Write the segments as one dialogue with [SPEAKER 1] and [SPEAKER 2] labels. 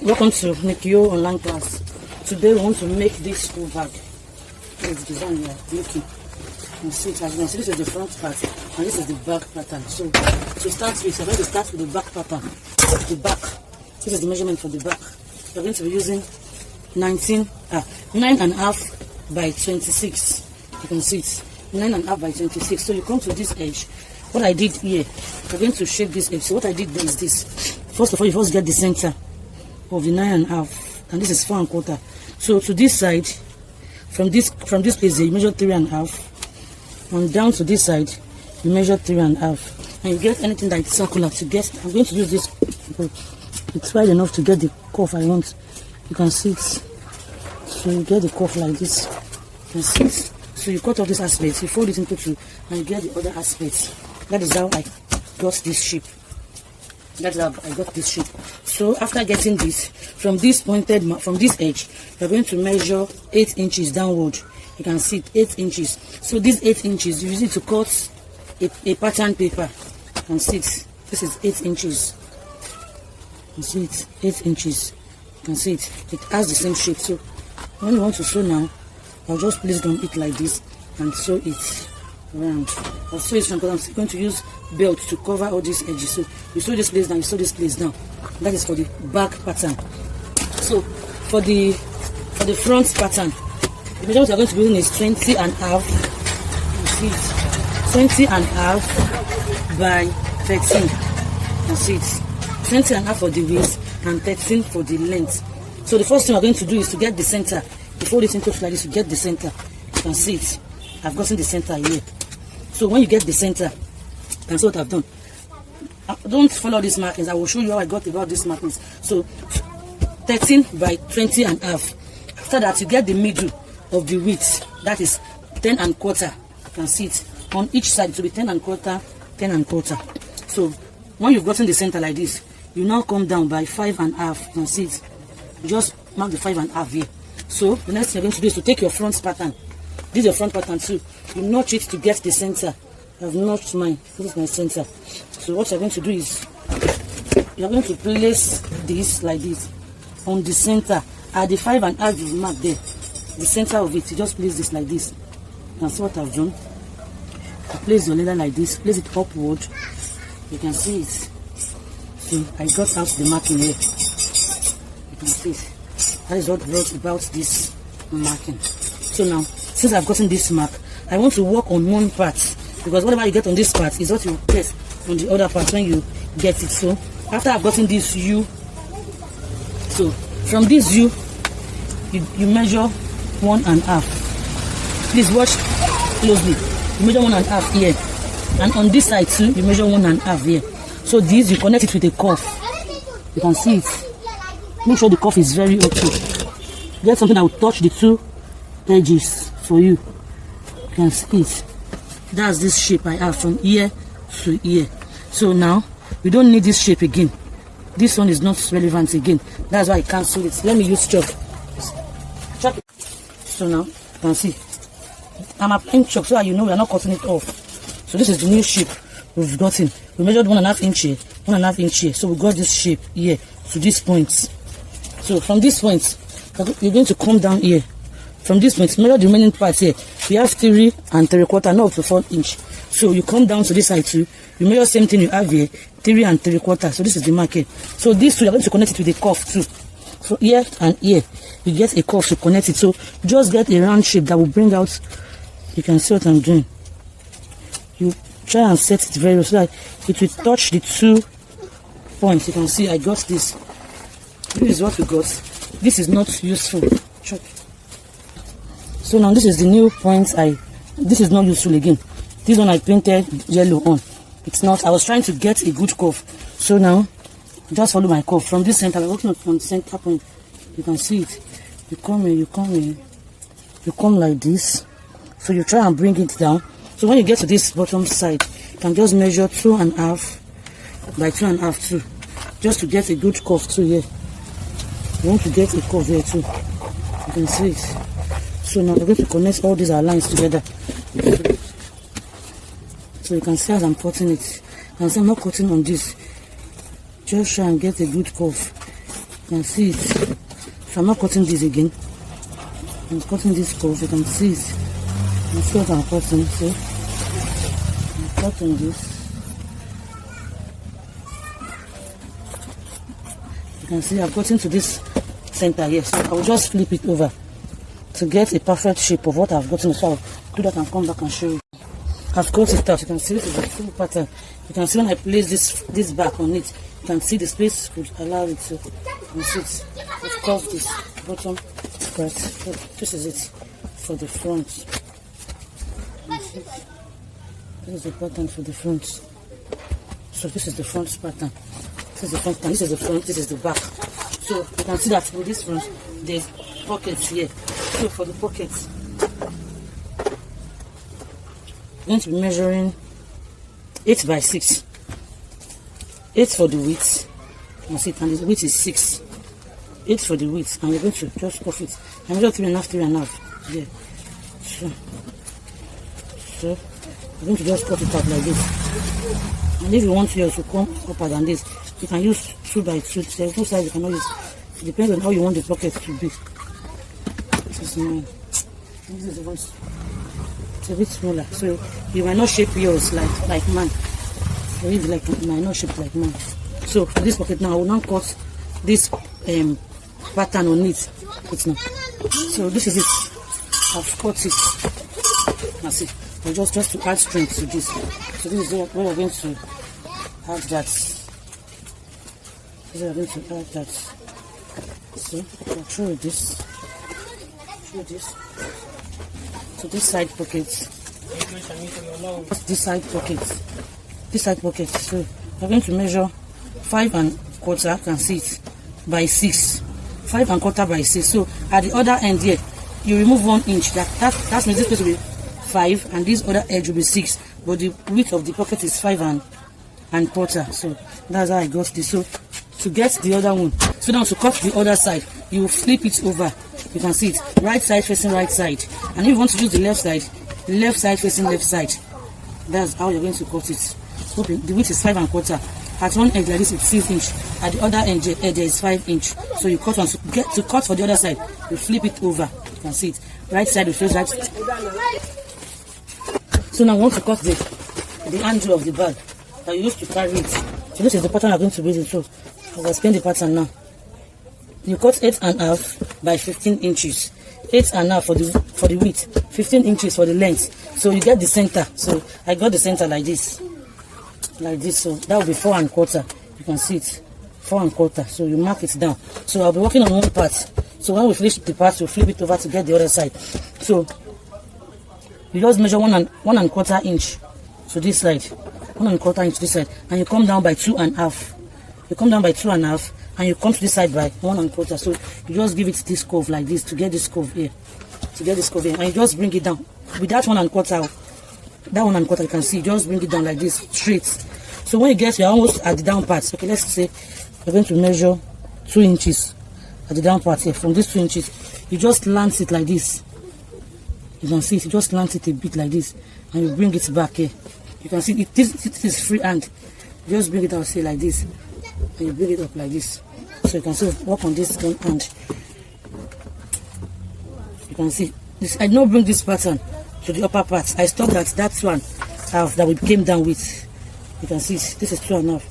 [SPEAKER 1] Welcome to Nikio online class. Today we want to make this school bag. It's design we are making. You see it, as you can see, this is the front part and this is the back pattern. So to start with, we're going to start with the back pattern. The back. This is the measurement for the back. We're going to be using 9.5 by 26. You can see it. 9.5 by 26. So you come to this edge. What I did here, we're going to shape this edge. So what I did there is this. First of all, you first get the center of the 9.5, and this is 4.25. So to this side, from this place here, you measure 3.5, and down to this side, you measure 3.5, and you get anything that is circular to get. I'm going to use this. It's wide enough to get the curve I want. You can see it. So you get the curve like this. You can see it. So you cut off this aspect, you fold it into two, and you get the other aspect. That is how I got this shape. That's how I got this shape. So after getting this, from this edge, we're going to measure 8 inches downward. You can see it, 8 inches. So these 8 inches, you use it to cut a pattern paper. You can see it. This is 8 inches. You can see it, 8 inches. You can see it. It has the same shape. So when you want to sew now, I'll just place it on it like this and sew it around. I'll sew it because I'm going to use belt to cover all these edges. So you sew this place down, you sew this place down. That is for the back pattern. So for the front pattern, the measurement we are going to be using is 20.5. You see it, 20.5 by 13. You see it, 20.5 for the waist and 13 for the length. So the first thing we're going to do is to get the center. You fold it into like this to get the center. You can see it. I've gotten the center here. So when you get the center, you can see what I've done. Don't follow these markings. I will show you how I got about these markings. So 13 by 20.5. After that, you get the middle of the width. That is 10.25. You can see it. On each side, it will be 10.25, 10.25. So when you've gotten the center like this, you now come down by 5.5. You can see it. You just mark the 5.5 here. So the next thing you're going to do is to take your front pattern. This is your front pattern too. You notch it to get the center. I've notched mine. This is my center. So what you're going to do is you're going to place this like this on the center at the 5.5 you mark there. The center of it. You just place this like this. That's what I've done. You place your leather like this. Place it upward. You can see it. So I got out the marking here. You can see it. That is what brought about this marking. So now, since I've gotten this mark, I want to work on one part, because whatever you get on this part is what you get on the other part when you get it. So after I've gotten this U, so from this U, you measure 1.5. Please watch closely. You measure 1.5 here, and on this side too, you measure 1.5 here. So this you connect it with a cuff. You can see it. Make sure the cuff is very okay. Get something that will touch the two edges for you. You can see it. That's this shape I have from ear to ear. So now we don't need this shape again. This one is not relevant again. That's why I cancel it. Let me use chalk. Chalk. So now you can see I'm applying chalk so that you know we are not cutting it off. So this is the new shape we've gotten. We measured 1.5 inch here, 1.5 inch here. So we got this shape here to this point. So from this point, you're going to come down here. From this point, measure the remaining parts here. We have 3 3/4, not up to 4 inch. So you come down to this side too. You measure same thing you have here, 3 3/4. So this is the marking. So these two, you're going to connect it with a cuff too. So here and here, you get a cuff to connect it. So just get a round shape that will bring out. You can see what I'm doing. You try and set it very well so that it will touch the 2 points. You can see I got this. This is what we got. This is not useful. Check. So now this is the new point. This is not useful again. This one I painted yellow on. It's not. I was trying to get a good curve. So now just follow my curve from this center. We're working on the center point. You can see it. You come here. You come here. You come like this. So you try and bring it down. So when you get to this bottom side, you can just measure 2.5 by 2.5 too, just to get a good curve too here. You want to get a curve here too. You can see it. So now we're going to connect all these lines together. So you can see as I'm cutting it. And so I'm not cutting on this. Just try and get a good curve. can see it. So I'm not cutting this again. I'm cutting this curve. You can see it. You see what I'm cutting. See? I'm cutting this. You can see I've gotten to this center here. So I'll just flip it over to get a perfect shape of what I've gotten. So I'll do that and come back and show you. I've cut it out. You can see this is a full pattern. You can see when I place this back on it, you can see the space would allow it to sit. I've cut this bottom part. So this is it for the front. This is the pattern for the front. So this is the front pattern. This is the front pattern. This is the front. This is the back. So you can see that in this front there's pockets here. So for the pockets, I'm going to be measuring 8 by 6. 8 for the width. You can see it, and the width is 6. 8 for the width, and we're going to just cuff it. I measure 3.5. Yeah. So I'm going to just cut it out like this. And if you want yours to come upper than this, you can use 2 by 2. There's no size you cannot use. It depends on how you want the pocket to be. This is mine. This is the voice. It's a bit smaller, so you might not shape yours like mine. So if like you might not shape like mine. So for this pocket now, I will now cut this pattern on it. It's now. So this is it. I've cut it. That's it. So just to add strength to this. So this is where we're going to add that. This is where we're going to add that. So I'll show you this. Show this. So this side pocket, this side pocket. So we're going to measure 5.25. You can see it by 6. 5.25 by 6. So at the other end here, you remove 1 inch. That means this place will be 5, and this other edge will be 6. But the width of the pocket is 5.25. So that's how I got this. So to get the other one, so now to cut the other side, you will flip it over. You can see it, right side facing right side, and if you want to use the left side facing left side. That's how you're going to cut it. So the width is 5.25. At one edge like this, it's 6 inch. At the other edge there is 5 inch. So you cut on to cut for the other side. You flip it over. You can see it, right side will face right. So now I want to cut the handle of the bag that you used to carry it. So this is the pattern I'm going to use it. So I'll explain the pattern now. You cut 8.5 by 15 inches. 8.5 for the width, 15 inches for the length. So you get the center. So I got the center like this. So that will be 4.25. You can see it, 4.25. So you mark it down. So I'll be working on one part. So when we finish the part, we'll flip it over to get the other side. So you just measure 1.25 inch to this side, 1.25 inch this side, and you come down by 2.5. You come down by 2.5. And you come to this side by 1.25. So you just give it this curve like this to get this curve here. And you just bring it down. With that 1.25, you can see, just bring it down like this, straight. So when you get, you're almost at the down part. Okay, let's say you're going to measure 2 inches at the down part here. From this 2 inches, you just lance it like this. You can see it, you just lance it a bit like this. And you bring it back here. You can see it is free hand. You just bring it out, say like this. And you bring it up like this. So you can see work on this one hand. You can see this. I did not bring this pattern to the upper part. I stopped at that 1.5 that we came down with. You can see this is 2.5.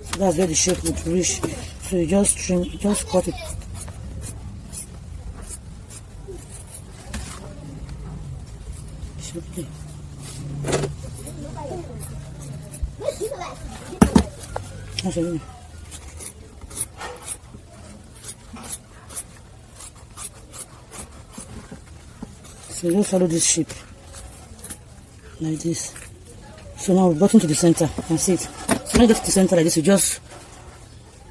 [SPEAKER 1] So that's where the shape would reach. So you just trim, you just cut it. Okay. Absolutely. So you just follow this shape like this. So now we've gotten to the center. You can see it. So when you get to the center like this, you just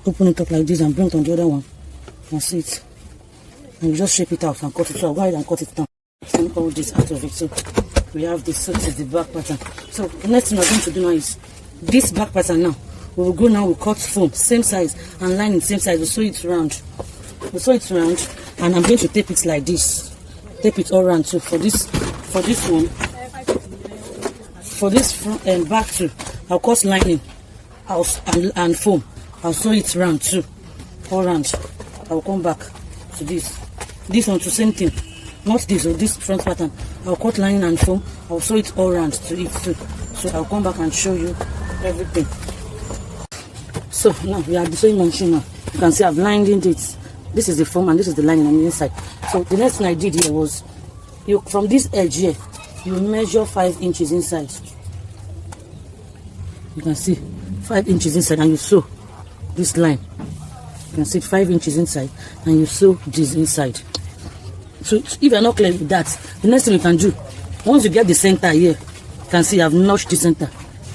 [SPEAKER 1] open it up like this and bring it on the other one. You can see it. And you just shape it out and cut it. So I'll go ahead and cut it down. Take all this out of it. So we have this. So this is the back pattern. So the next thing we're going to do now is this back pattern now. We will go now, we'll cut foam, same size, and line in same size. We'll sew it round. And I'm going to tape it like this. Tape it all around. So for this one, for this front, back too, I'll cut lining and foam. I'll sew it round too. all round. I will come back to this one to same thing, not this or this front pattern. I'll cut lining and foam. I'll sew it all round to it too. So I'll come back and show you everything. So now we are the sewing machine now. You can see I've lined it. This is the foam and this is the lining on the inside. So the next thing I did here was, from this edge here, you measure 5 inches inside. You can see 5 inches inside, and you sew this line. You can see 5 inches inside, and you sew this inside. So if you're not clear with that, the next thing you can do, once you get the center here, you can see I've notched the center.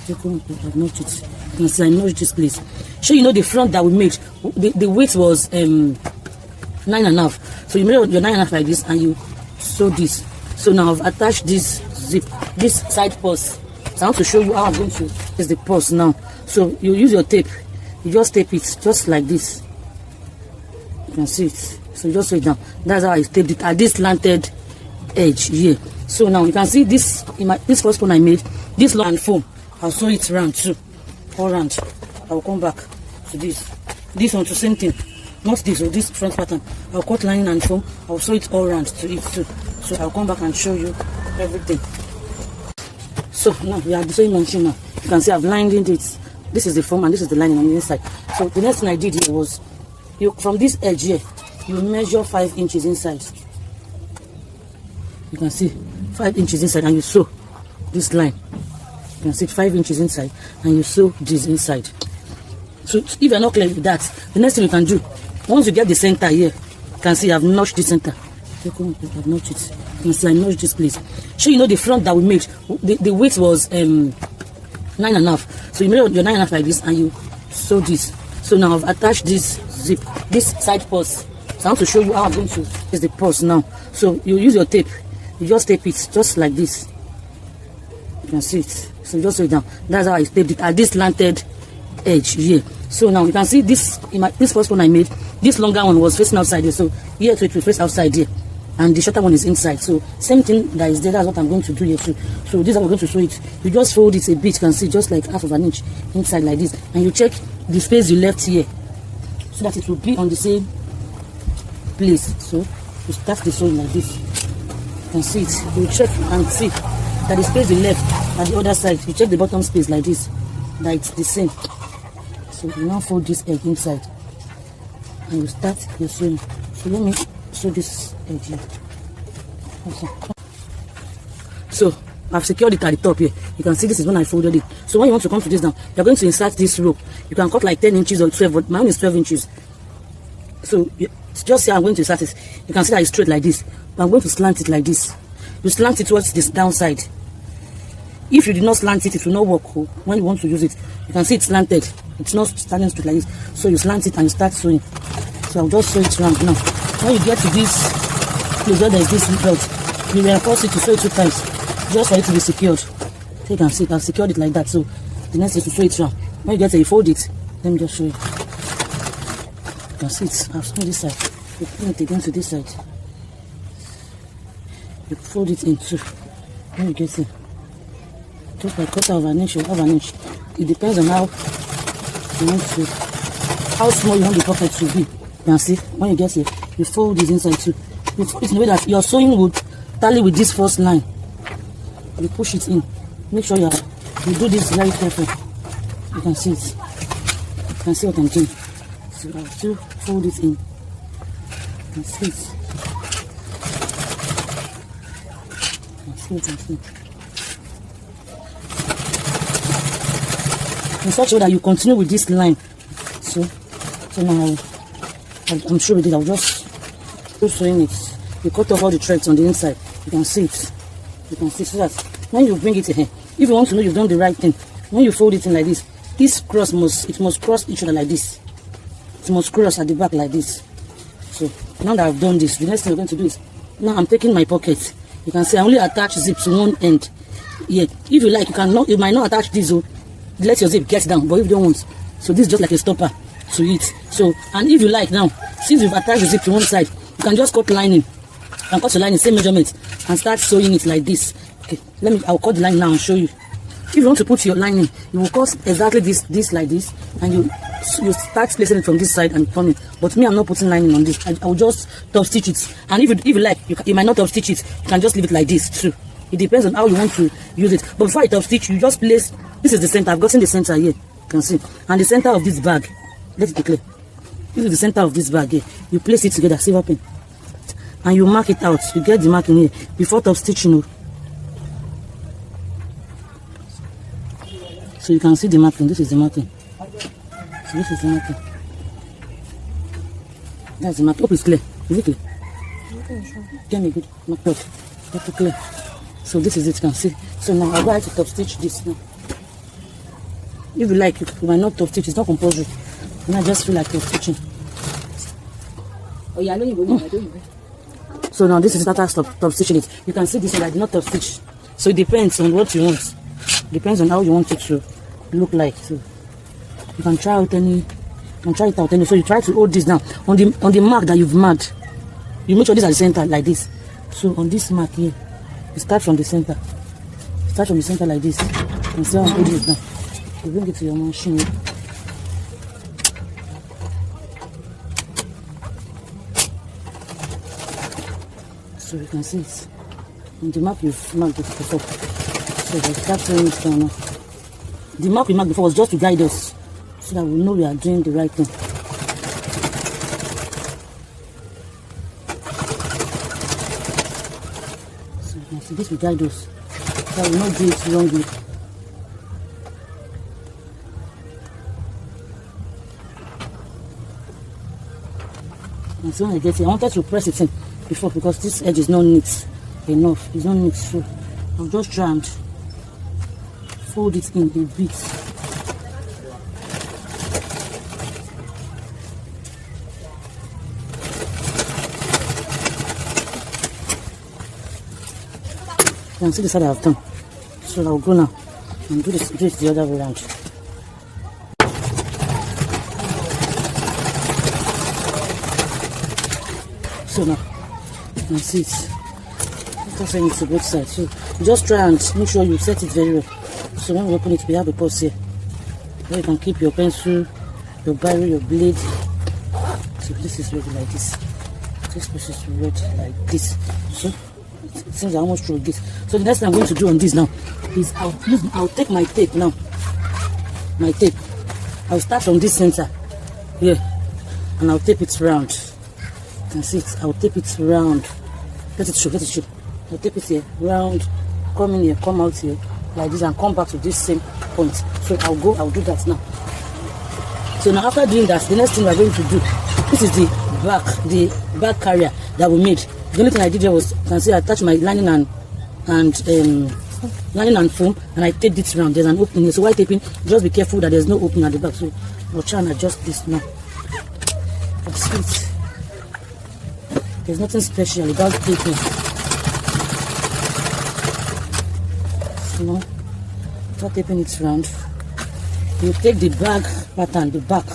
[SPEAKER 1] I've notched it. You can see I notched this place. So you know the front that we made, the width was 9.5. So you made your 9.5 like this, and you sew this. So now I've attached this zip, this side purse. So I want to show you how I'm going to use the purse now. So you use your tape. You just tape it just like this. You can see it. So you just sew it down. That's how I taped it at this slanted edge here. So now you can see this this first one I made, this long foam. I'll sew it round too, all round. I will come back to this one to same thing, not this or this front pattern. I'll cut lining and foam. I'll sew it all round to it too. So I'll come back and show you everything. So now we are the sewing machine now. You can see I've lined it. This is the foam and this is the lining on the inside. So the next thing I did here was, from this edge here, you measure 5 inches inside. You can see 5 inches inside, and you sew this line. You can see 5 inches inside, and you sew this inside. So if you're not clear with that, the next thing you can do, once you get the center here, you can see I've notched the center. I've notched it. You can see I notched this place. So you know the front that we made, the width was 9.5. So you made your 9.5 like this, and you sew this. So now I've attached this zip, this side purse. So I want to show you how I'm going to use the purse now. So you use your tape. You just tape it just like this. You can see it. So you just sew it down. That's how I taped it at this slanted edge here. So now you can see this first one I made, this longer one was facing outside here. So here to it will face outside here, and the shorter one is inside. So same thing that is there, that's what I'm going to do here too. So this is how we're going to sew it. You just fold it a bit, you can see just like half of an inch inside like this, and you check the space you left here so that it will be on the same place. So you start the sewing like this. You can see it. You check and see that the space you left at the other side, you check the bottom space like this, that it's the same. So you now fold this edge inside, and you start your sewing. So let me sew this edge here. Okay. So I've secured it at the top here. You can see this is when I folded it. So when you want to come to this now, you're going to insert this rope. You can cut like 10 inches or 12, but mine is 12 inches. So just here I'm going to insert it. You can see that it's straight like this, but I'm going to slant it like this. You slant it towards this downside. If you did not slant it, it will not work when you want to use it. You can see it's slanted. It's not standing straight like this. So you slant it and you start sewing. So I'll just sew it round now. When you get to this place where there is this belt, you reinforce it to sew it 2 times, just for it to be secured. So you can see I've secured it like that. So the next is to sew it round. When you get there, you fold it. Let me just show you. You can see it. I've sewn this side. You put it again to this side. You fold it in 2. When you get there, just like 1/4 of an inch or half an inch. It depends on how you want to, how small you want the pocket to be. You can see when you get here, you fold this inside too. You fold it in a way that your sewing would tally with this first line. You push it in. Make sure you do this very carefully. You can see it. You can see what I'm doing. So I'll still fold it in. You can see it. You can see what I'm doing. In such a way that you continue with this line. So now I'm sure with it, I'll just keep sewing it. You cut off all the threads on the inside. You can see it. You can see, so that when you bring it here, if you want to know you've done the right thing, when you fold it in like this, this cross must cross each other like this. It must cross at the back like this. So now that I've done this, the next thing we're going to do is, now I'm taking my pocket. You can see I only attach zip to one end. Yeah, if you like, you might not attach this. Let your zip get down, but if you don't want, so this is just like a stopper to it. So, and if you like now, since you've attached the zip to one side, you can just cut lining. You can cut the lining, same measurement, and start sewing it like this. Okay, I'll cut the line now and show you. If you want to put your lining, you will cut exactly this like this, and you you start placing it from this side and turn it. But me, I'm not putting lining on this. I will just top stitch it. And if you like, you might not top stitch it. You can just leave it like this too. It depends on how you want to use it. But before I top stitch, you just place. This is the center. I've gotten the center here. You can see. And the center of this bag. Let it be clear. This is the center of this bag here. You place it together. See what happens. And you mark it out. You get the marking here before top stitching. So you can see the marking. This is the marking. So this is the marking. That's the marking. Hope it's clear. Is it clear? Get me good mark out. That's clear. So this is it. You can see. So now I'll go ahead to top stitch this now. If you like, you might not top stitch. It's not compulsory. And I just feel like top stitching.
[SPEAKER 2] Oh yeah, I know you will.
[SPEAKER 1] So now this is the top stitching it. You can see this one. I did not top stitch. So it depends on what you want. Depends on how you want it to look like. So you can try out any. So you try to hold this down on the mark that you've marked. You make sure this at the center like this. So on this mark here, you start from the center. Start from the center like this. And see how I'm holding it down. You bring it to your machine. So you can see it. On the mark you've marked it before. So we start turning it down now. The mark we marked before was just to guide us, so that we know we are doing the right thing. So you can see this will guide us, so that we will not do it wrongly. And so when I get it, I wanted to press it in before because this edge is not neat enough. It's not neat, so I'll just try and fold it in a bit. You can see the side I've done. So I'll go now and do this the other way around. So now you can see it. Just saying it to both sides. So you just try and make sure you set it very well. So when we open it, we have a purse here. Where you can keep your pencil, your biro, your blade. So this is ready like this. This piece is ready like this. So it seems I almost through this. So the next thing I'm going to do on this now is I'll take my tape now. My tape. I'll start from this center here, and I'll tape it round. You can see it. I'll tape it round. Let it show. I'll tape it here round. Come in here, come out here like this, and come back to this same point. So I'll do that now. So now after doing that, the next thing we're going to do, this is the back carrier that we made. The only thing I did here was, you can see I attached my lining and foam, and I taped it around. There's an opening here, so while taping, just be careful that there's no opening at the back. So I'll try and adjust this now. That's it. There's nothing special about taping. So now, after taping it around, you take the bag pattern, the back.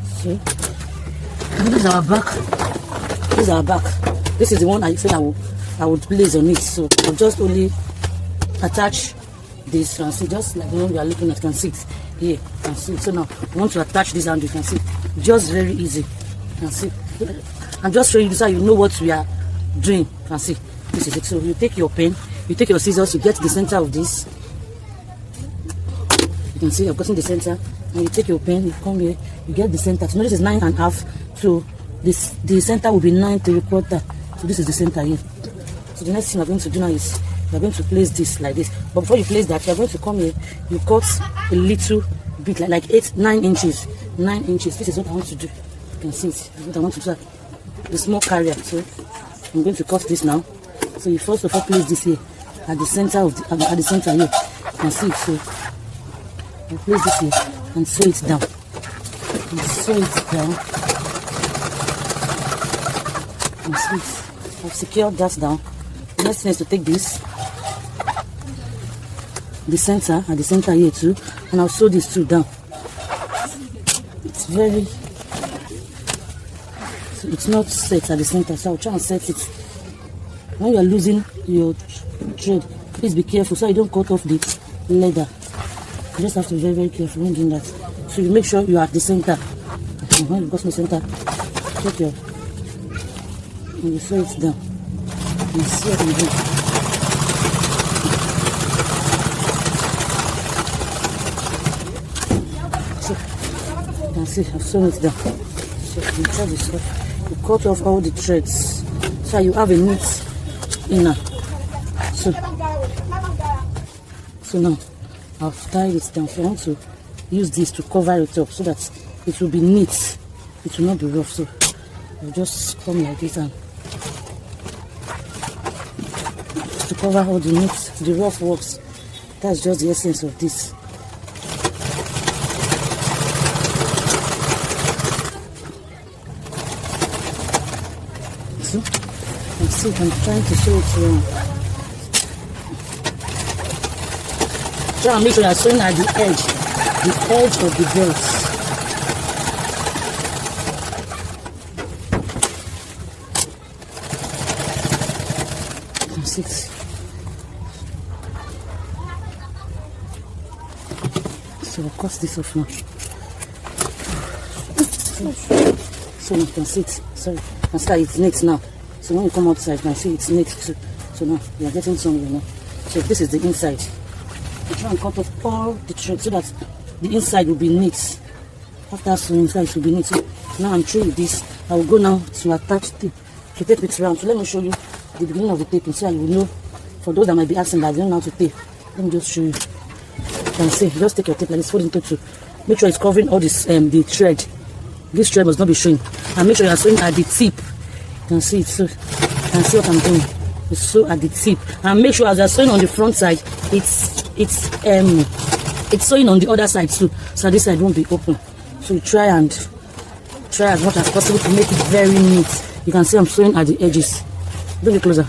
[SPEAKER 1] See, this is our back. This is our back. This is the one I said I would place on it. So I'll just only attach this and see, just like the one we are looking at. You can see it here. You can see it. So now we want to attach this, and you can see just very easy. You can see. I'm just showing you so you know what we are doing. You can see this is it. So you take your pen, you take your scissors, you get the center of this. You can see I've gotten the center, and you take your pen, you come here, you get the center. So this is 9.5. So the center will be 9 3/4. So this is the center here. So the next thing we're going to do now is we're going to place this like this. But before you place that, you're going to come here, you cut a little bit, like 9 inches. 9 inches. This is what I want to do. You can see it. This is what I want to do. The small carrier. So I'm going to cut this now. So you first of all place this here at the center of at the center here. You can see it. So you place this here and sew it down. And sew it down. And see it. I've secured that down. The next thing is to take this, the center, at the center here too, and I'll sew this too down. It's very, so it's not set at the center, so I'll try and set it. When you are losing your thread, please be careful so you don't cut off the leather. You just have to be very, very careful when doing that. So you make sure you are at the center. When you go to the center, check your, and you sew it down. You see what I'm doing. So you can see I've sewn it down. So you try this off. You cut off all the threads so you have a neat inner. So now I've tied it down. So I want to use this to cover it up so that it will be neat. It will not be rough. So I'll just come like this and just to cover all the rough works. That's just the essence of this. So you see, I'm trying to show it around. Try and make sure you're sewing at the edge of the belt. That's it. So I'll cut this off now. So you can see it. Sorry, you can start it's neat now. So when you come outside, you can see it's neat too. So now you are getting somewhere now. So this is the inside. You try and cut off all the threads so that the inside will be neat. After sewing, inside should be neat. So now I'm through with this. I will go now to attach tape to tape it around. So let me show you the beginning of the taping so you will know. For those that might be asking that I don't know how to tape, let me just show you. You can see, just take your tape like this, fold into two. Make sure it's covering all this the thread. This thread must not be showing. And make sure you are sewing at the tip. You can see it. So you can see what I'm doing. You sew at the tip, and make sure as you're sewing on the front side, it's sewing on the other side too, so this side won't be open. So you try as much as possible to make it very neat. You can see I'm sewing at the edges. Bring it closer.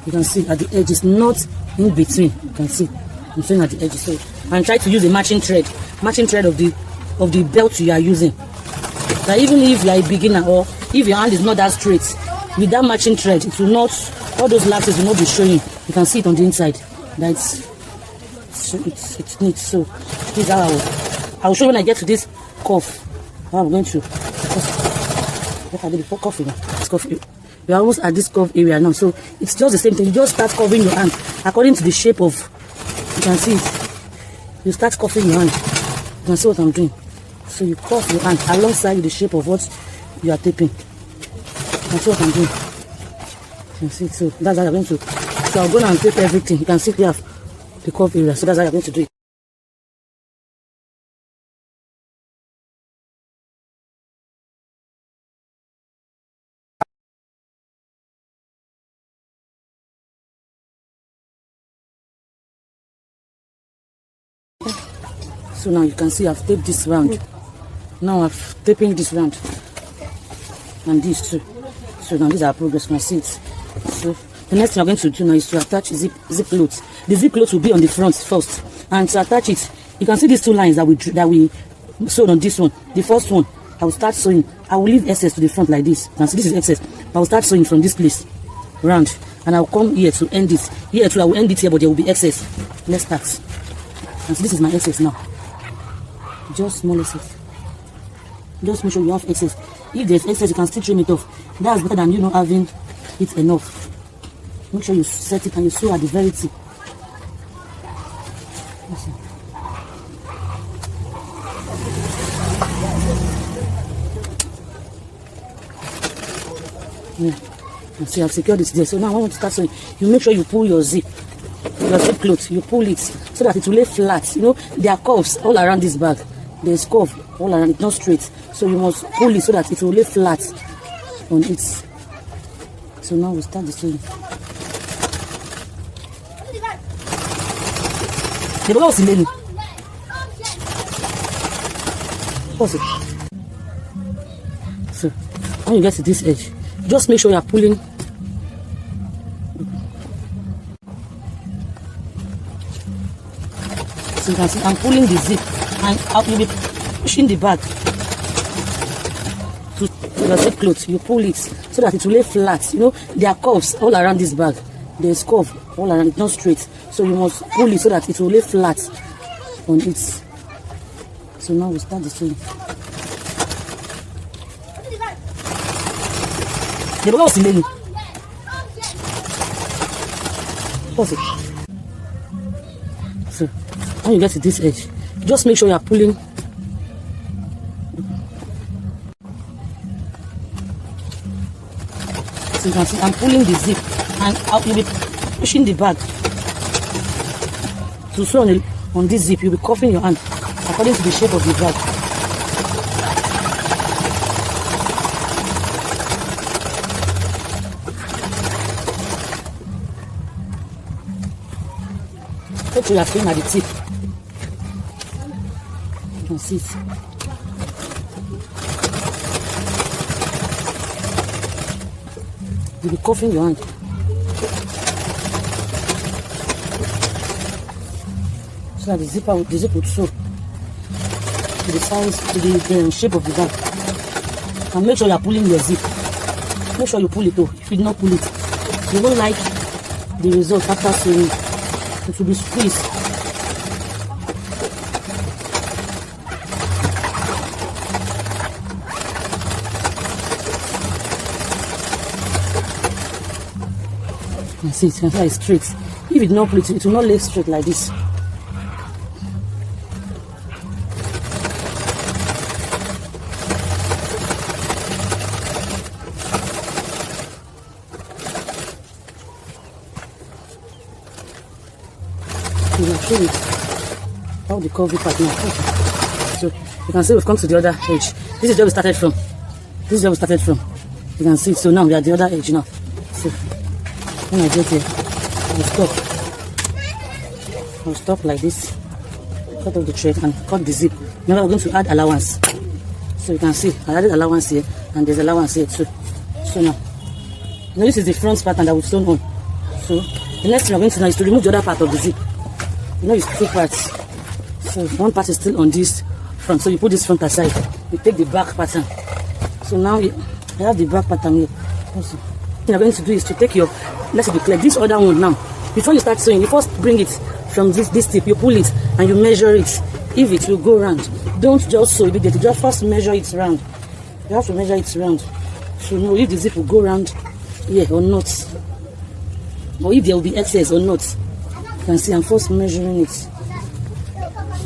[SPEAKER 1] You can see at the edges, not in between. You can see I'm sewing at the edges. So and try to use a matching thread of the belt you are using. That even if you are a beginner or if your hand is not that straight, with that matching thread, it will not, all those latches will not be showing. You can see it on the inside. That's it's neat. So this is how I'll show you when I get to this cuff. How I'm going to what I did before cuff, this cuff. You're almost at this cuff area now. So it's just the same thing. You just start covering your hand according to the shape of, you can see it. You start cuffing your hand. You can see what I'm doing. So you cuff your hand alongside the shape of what you are taping. That's what I'm doing. You can see it. So that's how I'm going to. So I'm going to tape everything. You can see we have the cuff area. So that's how I'm going to do it. So now you can see I've taped this round. Now I've taping this round and this too. So now these are progress. You can see it. So the next thing I'm going to do now is to attach zip clothes. The zip clothes will be on the front first, and to attach it, you can see these two lines that we sewed on this one. The first one, I will start sewing. I will leave excess to the front like this. You can see this is excess. I will start sewing from this place round, and I'll come here to end this. Here too, I will end it here, but there will be excess. Let's start. And so this is my excess now. Just small excess. Just make sure you have excess. If there's excess, you can still trim it off. That's better than you not having it enough. Make sure you set it and you sew at the very tip. Yeah. And see, I've secured it there. So now I want to start sewing. You make sure you pull your zip cloth. You pull it so that it will lay flat. You know, there are curves all around this bag. There's curve all around it, not straight. So you must pull it so that it will lay flat on it. So now we start the sewing. The bag was in there. Pause it. So when you get to this edge, just make sure you are pulling. So you can see I'm pulling the zip and I'll be pushing the bag to your zip cloth. You pull it so that it will lay flat. You know, there are curves all around this bag. There's curve all around it, not straight. So you must pull it so that it will lay flat on it. So now we start the sewing. The bag was in there. Pause it. So when you get to this edge, just make sure you are pulling. So you can see I'm pulling the zip, and you'll be pushing the bag to sew on this zip. You'll be cuffing your hand according to the shape of the bag. Make sure you are sewing at the tip. You can see it. You'll be cuffing your hand. So that the zip would sew to the size, to the shape of the bag. And make sure you are pulling your zip. Make sure you pull it though. If you do not pull it, you won't like the result after sewing. It will be squeezed. You see, it's like straight. If you do not pull it, it will not lay straight like this. You will show it how the curvy part now. Okay. So you can see we've come to the other edge. This is where we started from. This is where we started from. You can see. So now we are at the other edge now. So when I get here, I'll stop like this. Cut off the thread and cut the zip. Now we're going to add allowance. So you can see I added allowance here and there's allowance here too. So now this is the front pattern that we've sewn on. So the next thing we're going to do now is to remove the other part of the zip. You know, it's two parts. So one part is still on this front. So you put this front aside. You take the back pattern. So now I have the back pattern here. Also, what you're going to do is to take your, let's be clear, this other one now. Before you start sewing, you first bring it from this tip. You pull it and you measure it. If it will go round, don't just sew it. Just first measure it round. You have to measure it round to know if the zip will go round here or not, or if there will be excess or not. You can see I'm first measuring it.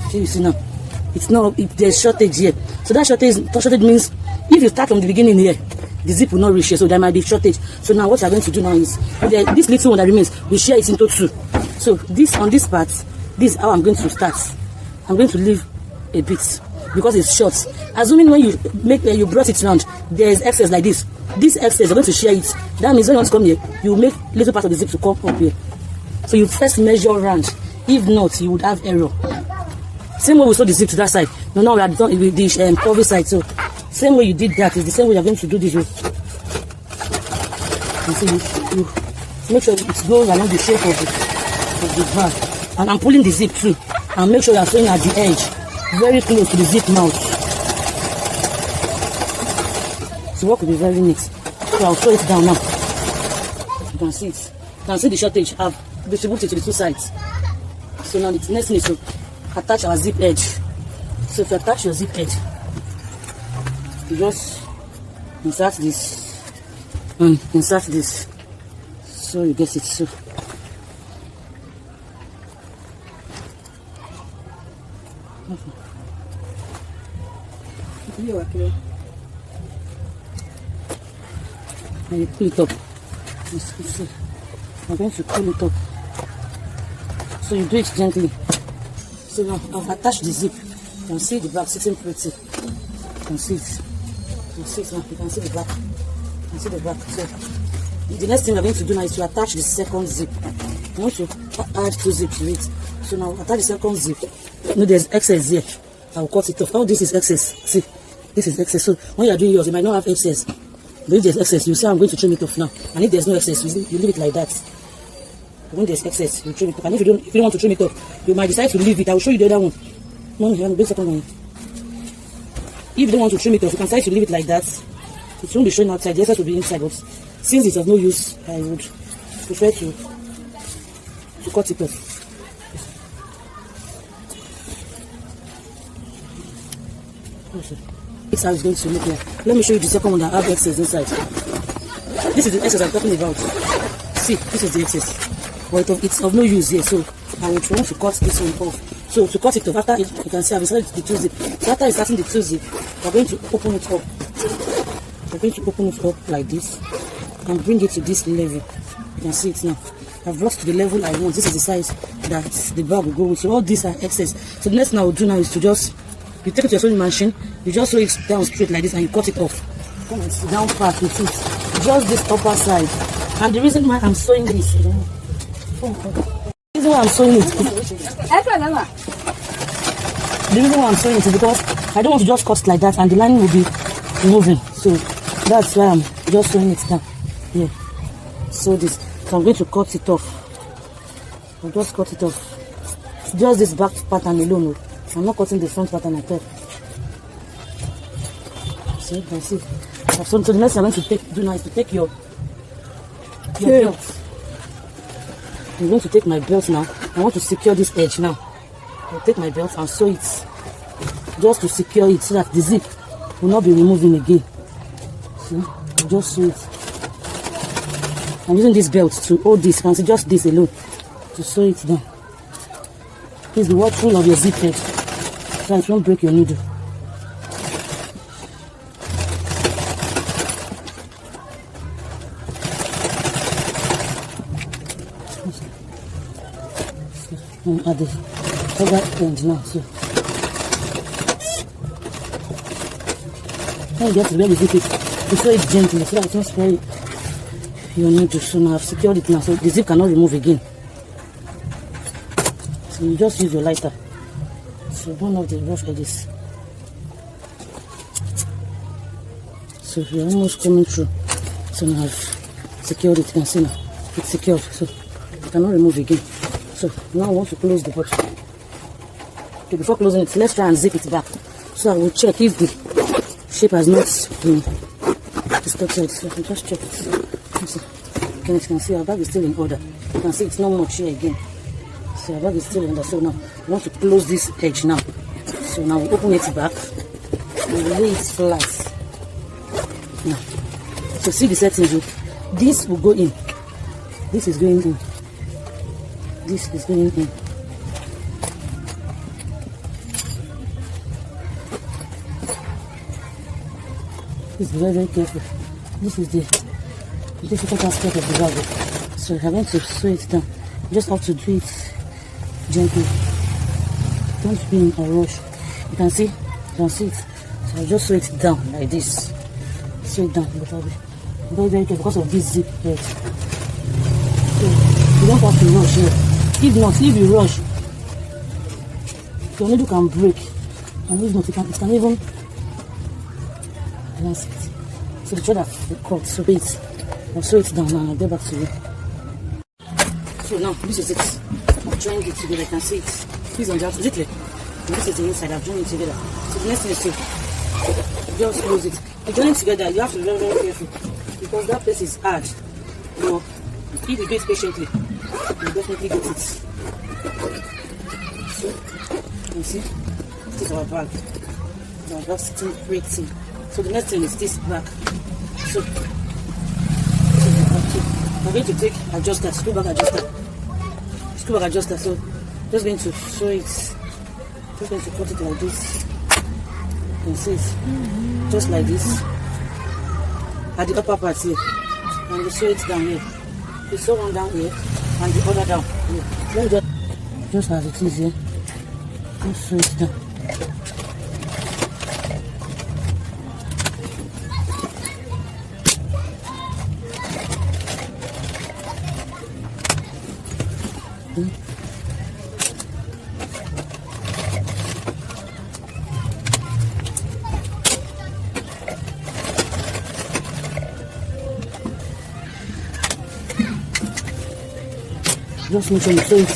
[SPEAKER 1] See, you see now, it's not, there's shortage here. So that shortage means if you start from the beginning here, the zip will not reach here, so there might be shortage. So now what you're going to do now is, this little one that remains, we share it into two. So this, on this part, this is how I'm going to start. I'm going to leave a bit because it's short. Assuming when you brought it round, there is excess like this. This excess, you're going to share it. That means when you want to come here, you make little part of the zip to come up here. So you first measure round. If not, you would have error. Same way we sew the zip to that side. Now we are done with the curvy side. So same way you did that is the same way you're going to do this. You see, you make sure it goes along the shape of the bag. And I'm pulling the zip through. And make sure you're sewing at the edge, very close to the zip mouth. So work will be very neat. So I'll sew it down now. You can see it. You can see the shortage. I've distributed to the two sides. So now the next thing is to attach our zip edge. So if you attach your zip edge, you just insert this and insert this. So you get it. So and you pull it up. I'm going to pull it up. So you do it gently. So now I've attached the zip. You can see the back sitting pretty. You can see it. You can see it now. You can see the back. You can see the back. So the next thing I'm going to do now is to attach the second zip. I want to add two zips to it. So now attach the second zip. No, there's excess here. I'll cut it off. Oh, this is excess. See, this is excess. So when you're doing yours, you might not have excess. But if there's excess, you say I'm going to trim it off now. And if there's no excess, you leave it like that. When there's excess, you trim it off. And if you don't want to trim it off, you might decide to leave it. I will show you the other one. No, you have the second one. If you don't want to trim it off, you can decide to leave it like that. It won't be showing outside. The excess will be inside. But since it's of no use, I would prefer to cut it off. This is how it's going to look like. Let me show you the second one that have excess inside. This is the excess I'm talking about. See, this is the excess. But it's of no use here, so I will try to cut this one off. So to cut it off, after it, you can see I've started the 2 zip. So after starting the 2 zip, we're going to open it up. We're going to open it up like this and bring it to this level. You can see it now. I've brought to the level I want. This is the size that the bag will go with. So all these are excess. So the next thing I will do now is to just, you take it to your sewing machine, you just sew it down straight like this and you cut it off. Come and sit down part with it. Just this upper side. And the reason why I'm sewing this, the reason why I'm sewing it, is because I don't want to just cut it like that and the lining will be moving. So that's why I'm just sewing it down. Yeah. So this. So I'm going to cut it off. I'll just cut it off. Just this back pattern alone. I'm not cutting the front pattern at all. So you can see. So the next thing I'm going to do now is to take your belt. I'm going to take my belt now. I want to secure this edge now. I'll take my belt and sew it. Just to secure it so that the zip will not be removing again. See? I'll just sew it. I'm using this belt to hold this. You can see just this alone to sew it down. Please be watchful of your zip edge so it won't break your needle. At the other end now. So when you get to where the zip is, you sew it gently so that it won't spoil your needle. So now I've secured it now, so the zip cannot remove again. So you just use your lighter to burn off the rough edges. So we're almost coming through. So now I've secured it. You can see now it's secured, so you cannot remove again. So now I want to close the bottle. Okay, before closing it, let's try and zip it back. So I will check if the shape has not been distorted. So I can just check it. You can see our bag is still in order. You can see it's not much here again. So our bag is still in order. So now we want to close this edge now. So now we open it back and lay it flat. Now, so see the settings. This will go in. This is going in. This is going in. Please be very, very careful. This is the difficult aspect of the bag. So I'm going to sew it down. You just have to do it gently. Don't be in a rush. You can see it. So I'll just sew it down like this. Sew it down, but I'll be very, very careful because of this zip edge. So you don't have to rush here. If not, if you rush, your needle can break. And if not, it can even balance it. So the thread I've cut, so wait. I'll sew it down now and I'll get back to you. So now, this is it. I've joined it together. You can see it. Please on the outside. Is it clear? This is the inside. I've joined it together. So the next thing is to just close it. To join it together, you have to be very, very careful because that place is hard. You know, if you do it patiently, you'll definitely get it. So, you can see, this is our bag. It's our bag sitting pretty. So the next thing is this back. So, I'm going to take adjuster, screw back adjuster. So, just going to sew it. Just going to cut it like this. You can see it, just like this. At the upper part here, and you sew it down here. You sew one down here, and the other down here. Let me just as it is here. Just sew it down. Just make sure you sew it.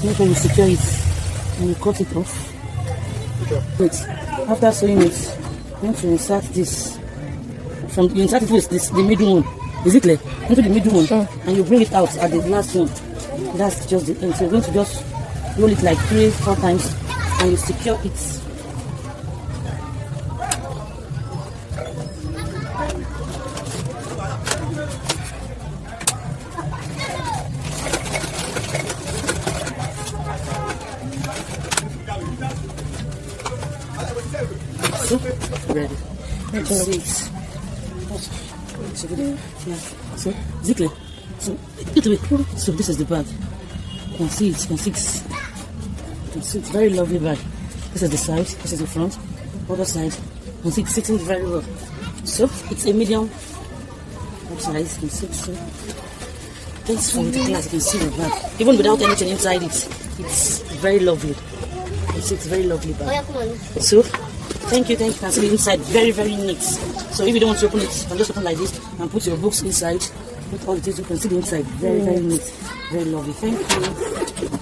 [SPEAKER 1] Make sure you secure it and you cut it off. Wait. After sewing it, you want to insert this. You insert it with the middle one. Is it clear? Into the middle one, and you bring it out at the last one. That's just the end. So you're going to just roll it like 3-4 times, and you secure it So, ready. Six. So, yeah. So, Zikle. So, get away. So, this is the bag. You can see it. You can see it. You can see it's very lovely bag. This is the side. This is the front. Other side. You can see it's sitting very well. So, it's a medium size. You can see it. So, thanks for the class. You can see the bag. Even without anything inside it, it's very lovely. It's very lovely bag. So, thank you. You can see the inside, very, very neat. So if you don't want to open it, you can just open like this and put your books inside. Put all the things, you can see the inside, very, very neat, very lovely. Thank you.